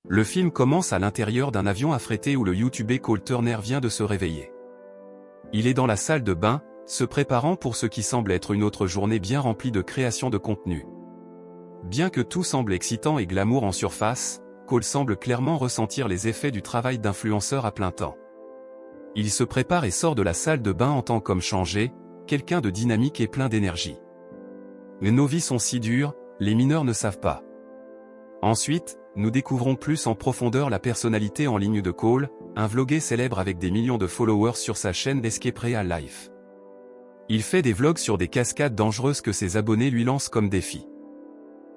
Le film commence à l'intérieur d'un avion affrété où le YouTuber Cole Turner vient de se réveiller. Il est dans la salle de bain, se préparant pour ce qui semble être une autre journée bien remplie de création de contenu. Bien que tout semble excitant et glamour en surface, Cole semble clairement ressentir les effets du travail d'influenceur à plein temps. Il se prépare et sort de la salle de bain en tant qu'homme changé, quelqu'un de dynamique et plein d'énergie. Mais nos vies sont si dures, les mineurs ne savent pas. Ensuite, nous découvrons plus en profondeur la personnalité en ligne de Cole, un vlogueur célèbre avec des millions de followers sur sa chaîne Escape Real Life. Il fait des vlogs sur des cascades dangereuses que ses abonnés lui lancent comme défi.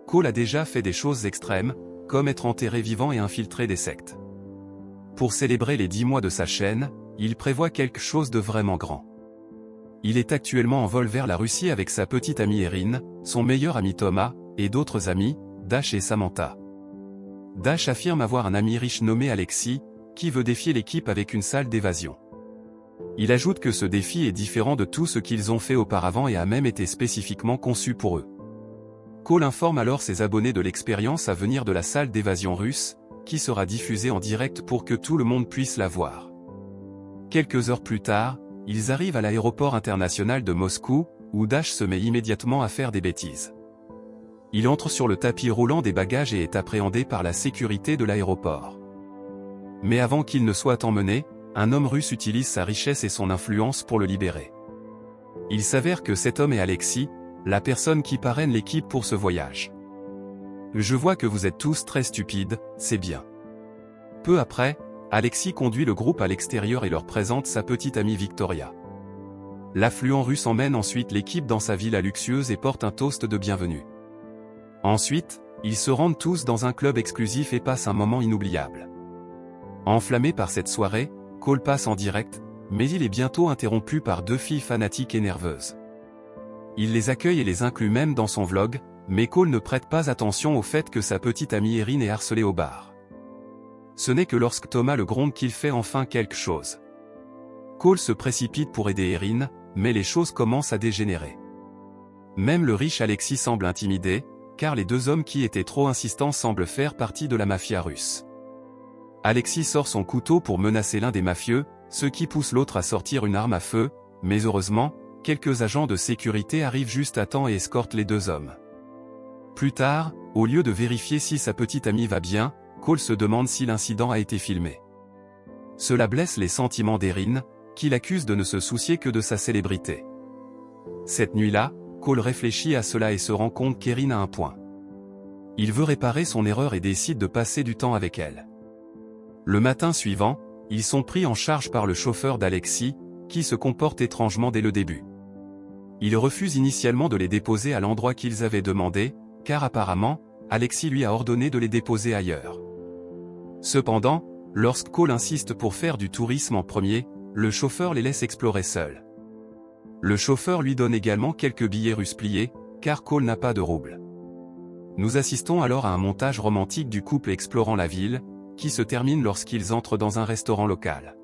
Cole a déjà fait des choses extrêmes, comme être enterré vivant et infiltrer des sectes. Pour célébrer les 10 mois de sa chaîne, il prévoit quelque chose de vraiment grand. Il est actuellement en vol vers la Russie avec sa petite amie Erin, son meilleur ami Thomas, et d'autres amis, Dash et Samantha. Dash affirme avoir un ami riche nommé Alexis, qui veut défier l'équipe avec une salle d'évasion. Il ajoute que ce défi est différent de tout ce qu'ils ont fait auparavant et a même été spécifiquement conçu pour eux. Cole informe alors ses abonnés de l'expérience à venir de la salle d'évasion russe, qui sera diffusée en direct pour que tout le monde puisse la voir. Quelques heures plus tard, ils arrivent à l'aéroport international de Moscou, où Dash se met immédiatement à faire des bêtises. Il entre sur le tapis roulant des bagages et est appréhendé par la sécurité de l'aéroport. Mais avant qu'il ne soit emmené, un homme russe utilise sa richesse et son influence pour le libérer. Il s'avère que cet homme est Alexis, la personne qui parraine l'équipe pour ce voyage. Je vois que vous êtes tous très stupides, c'est bien. Peu après, Alexis conduit le groupe à l'extérieur et leur présente sa petite amie Victoria. L'affluent russe emmène ensuite l'équipe dans sa villa luxueuse et porte un toast de bienvenue. Ensuite, ils se rendent tous dans un club exclusif et passent un moment inoubliable. Enflammé par cette soirée, Cole passe en direct, mais il est bientôt interrompu par 2 filles fanatiques et nerveuses. Il les accueille et les inclut même dans son vlog, mais Cole ne prête pas attention au fait que sa petite amie Erin est harcelée au bar. Ce n'est que lorsque Thomas le gronde qu'il fait enfin quelque chose. Cole se précipite pour aider Erin, mais les choses commencent à dégénérer. Même le riche Alexis semble intimidé, car les 2 hommes qui étaient trop insistants semblent faire partie de la mafia russe. Alexis sort son couteau pour menacer l'un des mafieux, ce qui pousse l'autre à sortir une arme à feu, mais heureusement, quelques agents de sécurité arrivent juste à temps et escortent les 2 hommes. Plus tard, au lieu de vérifier si sa petite amie va bien, Cole se demande si l'incident a été filmé. Cela blesse les sentiments d'Erin, qui l'accuse de ne se soucier que de sa célébrité. Cette nuit-là, Cole réfléchit à cela et se rend compte qu'Erin a un point. Il veut réparer son erreur et décide de passer du temps avec elle. Le matin suivant, ils sont pris en charge par le chauffeur d'Alexis, qui se comporte étrangement dès le début. Il refuse initialement de les déposer à l'endroit qu'ils avaient demandé, car apparemment, Alexis lui a ordonné de les déposer ailleurs. Cependant, lorsque Cole insiste pour faire du tourisme en premier, le chauffeur les laisse explorer seuls. Le chauffeur lui donne également quelques billets russes pliés, car Cole n'a pas de roubles. Nous assistons alors à un montage romantique du couple explorant la ville, qui se termine lorsqu'ils entrent dans un restaurant local.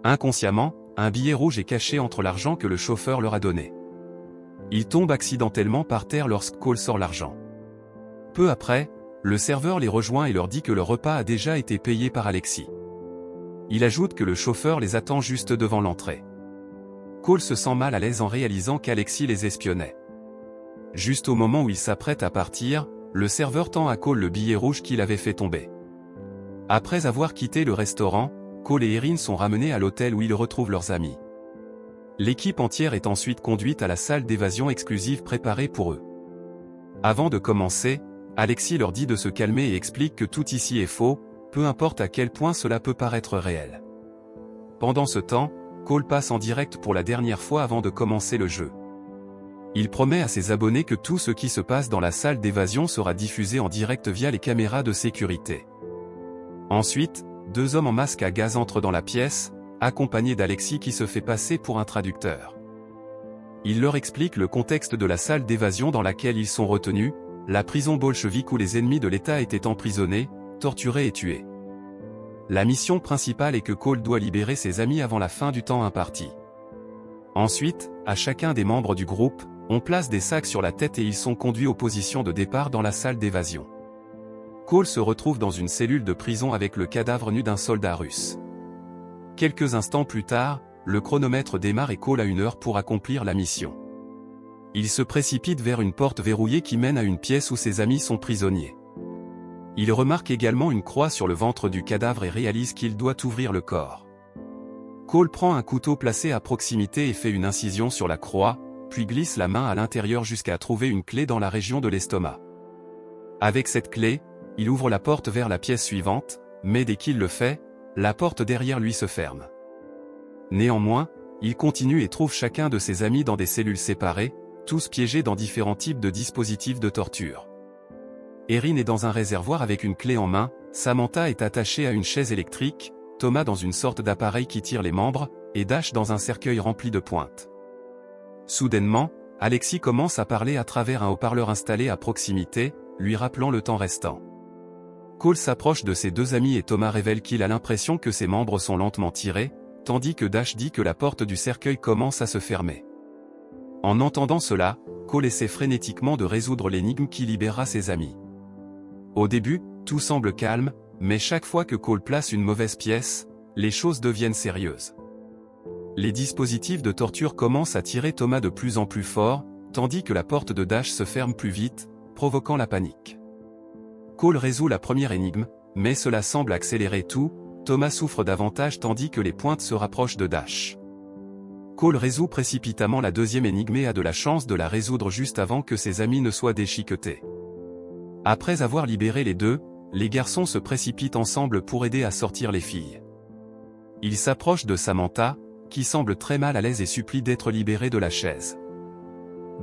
Inconsciemment, un billet rouge est caché entre l'argent que le chauffeur leur a donné. Il tombe accidentellement par terre lorsque Cole sort l'argent. Peu après, le serveur les rejoint et leur dit que le repas a déjà été payé par Alexis. Il ajoute que le chauffeur les attend juste devant l'entrée. Cole se sent mal à l'aise en réalisant qu'Alexis les espionnait. Juste au moment où il s'apprête à partir, le serveur tend à Cole le billet rouge qu'il avait fait tomber. Après avoir quitté le restaurant, Cole et Erin sont ramenés à l'hôtel où ils retrouvent leurs amis. L'équipe entière est ensuite conduite à la salle d'évasion exclusive préparée pour eux. Avant de commencer, Alexis leur dit de se calmer et explique que tout ici est faux, peu importe à quel point cela peut paraître réel. Pendant ce temps, Cole passe en direct pour la dernière fois avant de commencer le jeu. Il promet à ses abonnés que tout ce qui se passe dans la salle d'évasion sera diffusé en direct via les caméras de sécurité. Ensuite, 2 hommes en masque à gaz entrent dans la pièce, accompagnés d'Alexis qui se fait passer pour un traducteur. Il leur explique le contexte de la salle d'évasion dans laquelle ils sont retenus, la prison bolchevique où les ennemis de l'État étaient emprisonnés, torturés et tués. La mission principale est que Cole doit libérer ses amis avant la fin du temps imparti. Ensuite, à chacun des membres du groupe, on place des sacs sur la tête et ils sont conduits aux positions de départ dans la salle d'évasion. Cole se retrouve dans une cellule de prison avec le cadavre nu d'un soldat russe. Quelques instants plus tard, le chronomètre démarre et Cole a 1 heure pour accomplir la mission. Il se précipite vers une porte verrouillée qui mène à une pièce où ses amis sont prisonniers. Il remarque également une croix sur le ventre du cadavre et réalise qu'il doit ouvrir le corps. Cole prend un couteau placé à proximité et fait une incision sur la croix, puis glisse la main à l'intérieur jusqu'à trouver une clé dans la région de l'estomac. Avec cette clé, il ouvre la porte vers la pièce suivante, mais dès qu'il le fait, la porte derrière lui se ferme. Néanmoins, il continue et trouve chacun de ses amis dans des cellules séparées, tous piégés dans différents types de dispositifs de torture. Erin est dans un réservoir avec une clé en main, Samantha est attachée à une chaise électrique, Thomas dans une sorte d'appareil qui tire les membres, et Dash dans un cercueil rempli de pointes. Soudainement, Alexis commence à parler à travers un haut-parleur installé à proximité, lui rappelant le temps restant. Cole s'approche de ses 2 amis et Thomas révèle qu'il a l'impression que ses membres sont lentement tirés, tandis que Dash dit que la porte du cercueil commence à se fermer. En entendant cela, Cole essaie frénétiquement de résoudre l'énigme qui libérera ses amis. Au début, tout semble calme, mais chaque fois que Cole place une mauvaise pièce, les choses deviennent sérieuses. Les dispositifs de torture commencent à tirer Thomas de plus en plus fort, tandis que la porte de Dash se ferme plus vite, provoquant la panique. Cole résout la première énigme, mais cela semble accélérer tout, Thomas souffre davantage tandis que les pointes se rapprochent de Dash. Cole résout précipitamment la deuxième énigme et a de la chance de la résoudre juste avant que ses amis ne soient déchiquetés. Après avoir libéré les 2, les garçons se précipitent ensemble pour aider à sortir les filles. Ils s'approchent de Samantha, qui semble très mal à l'aise et supplie d'être libérée de la chaise.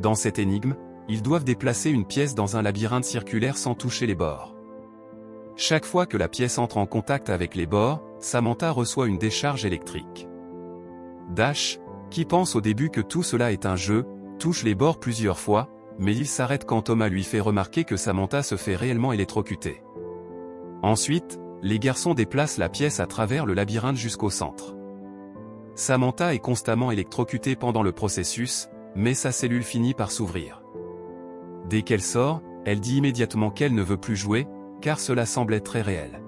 Dans cette énigme, ils doivent déplacer une pièce dans un labyrinthe circulaire sans toucher les bords. Chaque fois que la pièce entre en contact avec les bords, Samantha reçoit une décharge électrique. Dash, qui pense au début que tout cela est un jeu, touche les bords plusieurs fois, mais il s'arrête quand Thomas lui fait remarquer que Samantha se fait réellement électrocuter. Ensuite, les garçons déplacent la pièce à travers le labyrinthe jusqu'au centre. Samantha est constamment électrocutée pendant le processus, mais sa cellule finit par s'ouvrir. Dès qu'elle sort, elle dit immédiatement qu'elle ne veut plus jouer, car cela semblait très réel.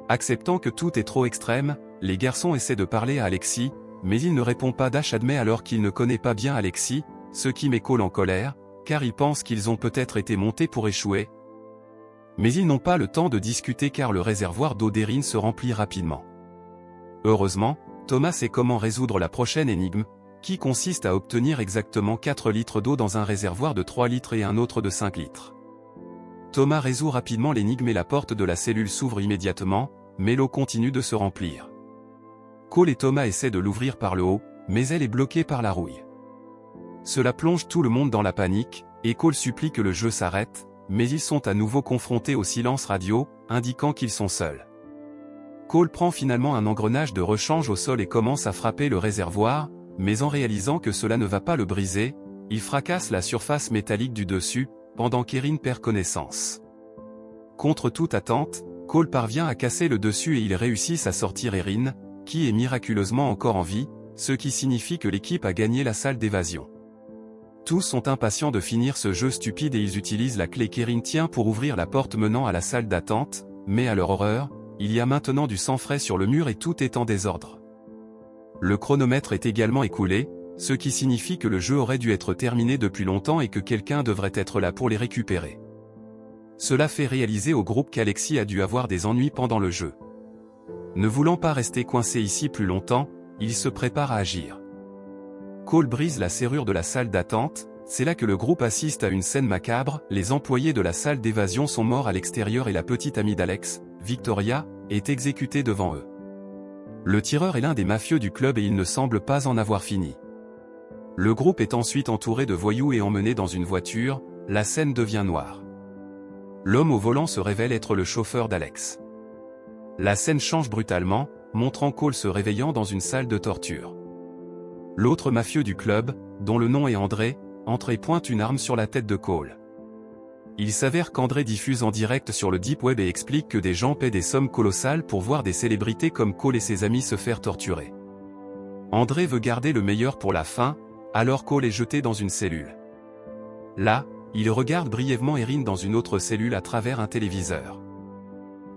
Acceptant que tout est trop extrême, les garçons essaient de parler à Alexis, mais il ne répond pas. Dash admet alors qu'il ne connaît pas bien Alexis, ce qui met Cole en colère, car il pense qu'ils ont peut-être été montés pour échouer. Mais ils n'ont pas le temps de discuter car le réservoir d'eau d'Erin se remplit rapidement. Heureusement, Thomas sait comment résoudre la prochaine énigme, qui consiste à obtenir exactement 4 litres d'eau dans un réservoir de 3 litres et un autre de 5 litres. Thomas résout rapidement l'énigme et la porte de la cellule s'ouvre immédiatement, mais l'eau continue de se remplir. Cole et Thomas essaient de l'ouvrir par le haut, mais elle est bloquée par la rouille. Cela plonge tout le monde dans la panique, et Cole supplie que le jeu s'arrête, mais ils sont à nouveau confrontés au silence radio, indiquant qu'ils sont seuls. Cole prend finalement un engrenage de rechange au sol et commence à frapper le réservoir, mais en réalisant que cela ne va pas le briser, il fracasse la surface métallique du dessus, pendant qu'Erin perd connaissance. Contre toute attente, Cole parvient à casser le dessus et ils réussissent à sortir Erin, qui est miraculeusement encore en vie, ce qui signifie que l'équipe a gagné la salle d'évasion. Tous sont impatients de finir ce jeu stupide et ils utilisent la clé qu'Erin tient pour ouvrir la porte menant à la salle d'attente, mais à leur horreur, il y a maintenant du sang frais sur le mur et tout est en désordre. Le chronomètre est également écoulé, ce qui signifie que le jeu aurait dû être terminé depuis longtemps et que quelqu'un devrait être là pour les récupérer. Cela fait réaliser au groupe qu'Alexis a dû avoir des ennuis pendant le jeu. Ne voulant pas rester coincé ici plus longtemps, il se prépare à agir. Cole brise la serrure de la salle d'attente, c'est là que le groupe assiste à une scène macabre, les employés de la salle d'évasion sont morts à l'extérieur et la petite amie d'Alex, Victoria, est exécutée devant eux. Le tireur est l'un des mafieux du club et il ne semble pas en avoir fini. Le groupe est ensuite entouré de voyous et emmené dans une voiture, la scène devient noire. L'homme au volant se révèle être le chauffeur d'Alex. La scène change brutalement, montrant Cole se réveillant dans une salle de torture. L'autre mafieux du club, dont le nom est André, entre et pointe une arme sur la tête de Cole. Il s'avère qu'André diffuse en direct sur le Deep Web et explique que des gens paient des sommes colossales pour voir des célébrités comme Cole et ses amis se faire torturer. André veut garder le meilleur pour la fin, alors Cole est jeté dans une cellule. Là, Il regarde brièvement Erin dans une autre cellule à travers un téléviseur.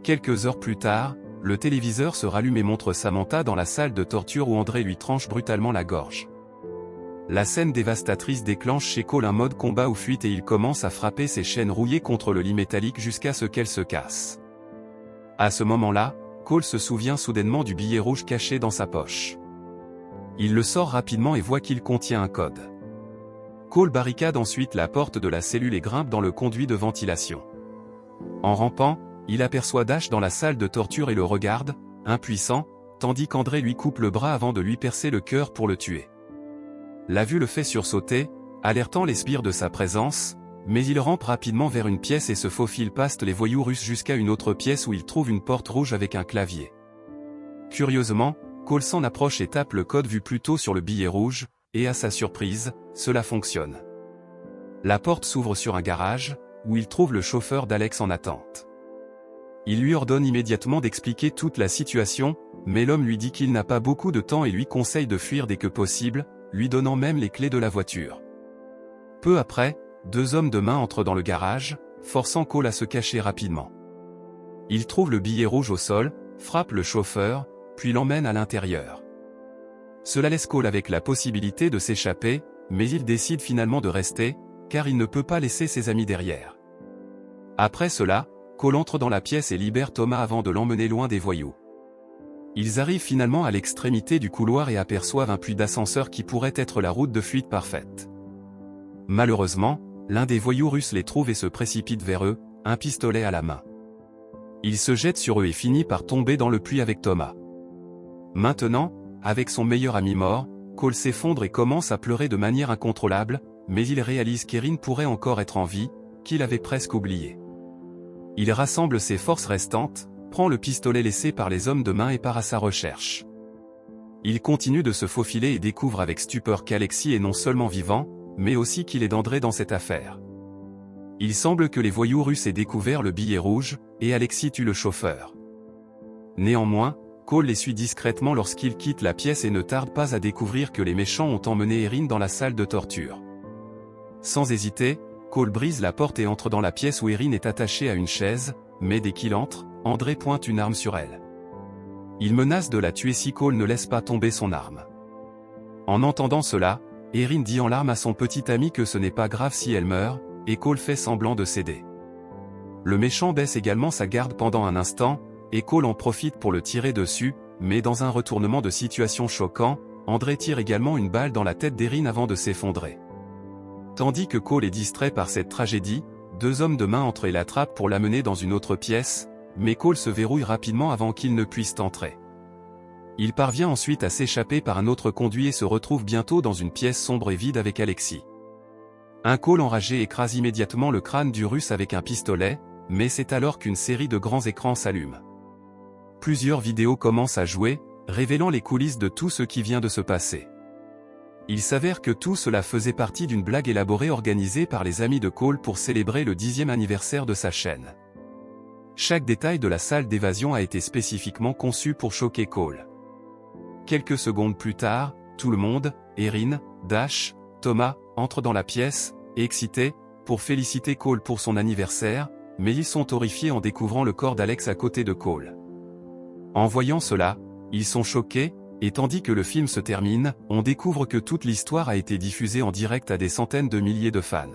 Quelques heures plus tard, le téléviseur se rallume et montre Samantha dans la salle de torture où André lui tranche brutalement la gorge. La scène dévastatrice déclenche chez Cole un mode combat ou fuite et il commence à frapper ses chaînes rouillées contre le lit métallique jusqu'à ce qu'elles se cassent. À ce moment-là, Cole se souvient soudainement du billet rouge caché dans sa poche. Il le sort rapidement et voit qu'il contient un code. Cole barricade ensuite la porte de la cellule et grimpe dans le conduit de ventilation. En rampant, il aperçoit Dash dans la salle de torture et le regarde, impuissant, tandis qu'André lui coupe le bras avant de lui percer le cœur pour le tuer. La vue le fait sursauter, alertant les sbires de sa présence, mais il rampe rapidement vers une pièce et se faufile past les voyous russes jusqu'à une autre pièce où il trouve une porte rouge avec un clavier. Curieusement, Cole s'en approche et tape le code vu plus tôt sur le billet rouge, et à sa surprise, cela fonctionne. La porte s'ouvre sur un garage, où il trouve le chauffeur d'Alex en attente. Il lui ordonne immédiatement d'expliquer toute la situation, mais l'homme lui dit qu'il n'a pas beaucoup de temps et lui conseille de fuir dès que possible, lui donnant même les clés de la voiture. Peu après, deux hommes de main entrent dans le garage, forçant Cole à se cacher rapidement. Il trouve le billet rouge au sol, frappe le chauffeur, puis l'emmène à l'intérieur. Cela laisse Cole avec la possibilité de s'échapper, mais il décide finalement de rester, car il ne peut pas laisser ses amis derrière. Après cela, Cole entre dans la pièce et libère Thomas avant de l'emmener loin des voyous. Ils arrivent finalement à l'extrémité du couloir et aperçoivent un puits d'ascenseur qui pourrait être la route de fuite parfaite. Malheureusement, l'un des voyous russes les trouve et se précipite vers eux, un pistolet à la main. Il se jette sur eux et finit par tomber dans le puits avec Thomas. Maintenant, avec son meilleur ami mort, Cole s'effondre et commence à pleurer de manière incontrôlable, mais il réalise qu'Erin pourrait encore être en vie, qu'il avait presque oublié. Il rassemble ses forces restantes, prend le pistolet laissé par les hommes de main et part à sa recherche. Il continue de se faufiler et découvre avec stupeur qu'Alexis est non seulement vivant, mais aussi qu'il est d'André dans cette affaire. Il semble que les voyous russes aient découvert le billet rouge, et Alexis tue le chauffeur. Néanmoins, Cole les suit discrètement lorsqu'il quitte la pièce et ne tarde pas à découvrir que les méchants ont emmené Erin dans la salle de torture. Sans hésiter, Cole brise la porte et entre dans la pièce où Erin est attachée à une chaise, mais dès qu'il entre, André pointe une arme sur elle. Il menace de la tuer si Cole ne laisse pas tomber son arme. En entendant cela, Erin dit en larmes à son petit ami que ce n'est pas grave si elle meurt, et Cole fait semblant de céder. Le méchant baisse également sa garde pendant un instant, et Cole en profite pour le tirer dessus, mais dans un retournement de situation choquant, André tire également une balle dans la tête d'Erin avant de s'effondrer. Tandis que Cole est distrait par cette tragédie, deux hommes de main entrent et l'attrapent pour l'amener dans une autre pièce, mais Cole se verrouille rapidement avant qu'il ne puisse entrer. Il parvient ensuite à s'échapper par un autre conduit et se retrouve bientôt dans une pièce sombre et vide avec Alexis. Un Cole enragé écrase immédiatement le crâne du Russe avec un pistolet, mais c'est alors qu'une série de grands écrans s'allume. Plusieurs vidéos commencent à jouer, révélant les coulisses de tout ce qui vient de se passer. Il s'avère que tout cela faisait partie d'une blague élaborée organisée par les amis de Cole pour célébrer le 10e anniversaire de sa chaîne. Chaque détail de la salle d'évasion a été spécifiquement conçu pour choquer Cole. Quelques secondes plus tard, tout le monde, Erin, Dash, Thomas, entrent dans la pièce, excités, pour féliciter Cole pour son anniversaire, mais ils sont horrifiés en découvrant le corps d'Alex à côté de Cole. En voyant cela, ils sont choqués, et tandis que le film se termine, on découvre que toute l'histoire a été diffusée en direct à des centaines de milliers de fans.